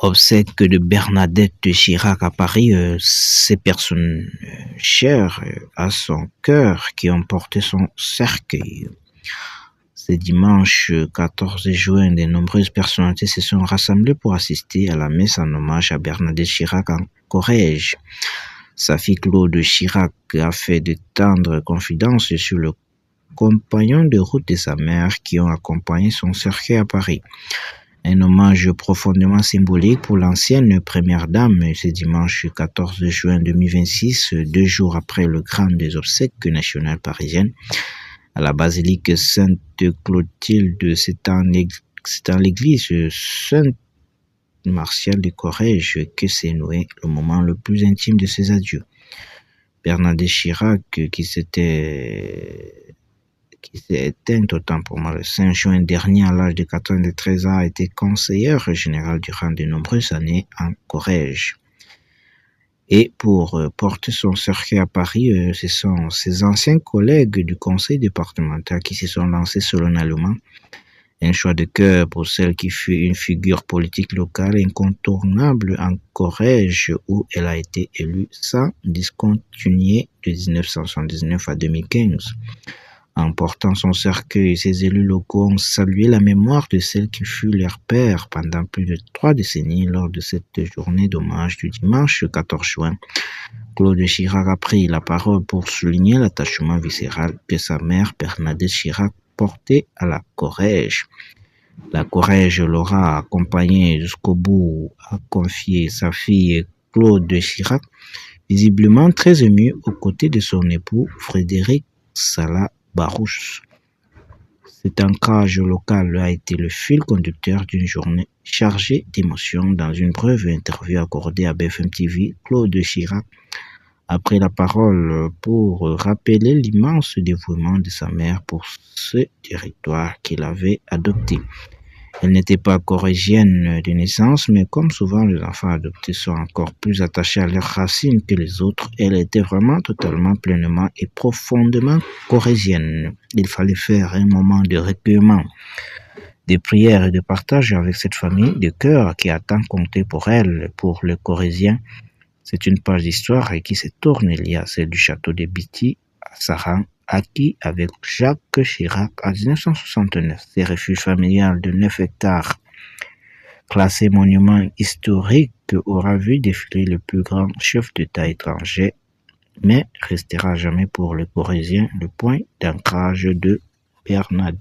Obsèques de Bernadette Chirac à Paris, ces personnes chères à son cœur qui ont porté son cercueil. Ce dimanche 14 juin, de nombreuses personnalités se sont rassemblées pour assister à la messe en hommage à Bernadette Chirac en Corrège. Sa fille Claude Chirac a fait de tendres confidences sur le compagnon de route de sa mère qui ont accompagné son cercueil à Paris. Un hommage profondément symbolique pour l'ancienne première dame ce dimanche 14 juin 2026, 2 jours après le grand des obsèques nationales parisiennes. À la basilique Sainte-Clotilde, c'est en l'église Saint-Martial de Corrège que s'est noué le moment le plus intime de ses adieux. Bernadette Chirac, qui s'est éteinte autant pour moi le 5 juin dernier à l'âge de 93 ans, a été conseillère générale durant de nombreuses années en Corrège. Et pour porter son cercueil à Paris, ce sont ses anciens collègues du conseil départemental qui se sont lancés solennellement. Un choix de cœur pour celle qui fut une figure politique locale incontournable en Corrège où elle a été élue sans discontinuer de 1979 à 2015. En portant son cercueil, ces élus locaux ont salué la mémoire de celle qui fut leur père pendant plus de 3 décennies lors de cette journée d'hommage du dimanche 14 juin. Claude Chirac a pris la parole pour souligner l'attachement viscéral que sa mère Bernadette Chirac portait à la Corrège. La Corrège l'aura accompagnée jusqu'au bout, a confié sa fille Claude Chirac, visiblement très émue aux côtés de son époux Frédéric Salah Barouche. Cet ancrage local a été le fil conducteur d'une journée chargée d'émotions. Dans une brève interview accordée à BFM TV, Claude Chirac a pris la parole pour rappeler l'immense dévouement de sa mère pour ce territoire qu'il avait adopté. Elle n'était pas corrégienne de naissance, mais comme souvent les enfants adoptés sont encore plus attachés à leurs racines que les autres, elle était vraiment totalement, pleinement et profondément corrégienne. Il fallait faire un moment de recueillement, de prière et de partage avec cette famille de cœur qui a tant compté pour elle, pour le Corrézien. C'est une page d'histoire qui se tourne liée à celle du château de Bity à Saran, acquis avec Jacques Chirac en 1969. Ce refuge familial de 9 hectares, classé monument historique, aura vu défiler le plus grand chef d'État étranger, mais restera jamais pour le Corrézien le point d'ancrage de Bernadette.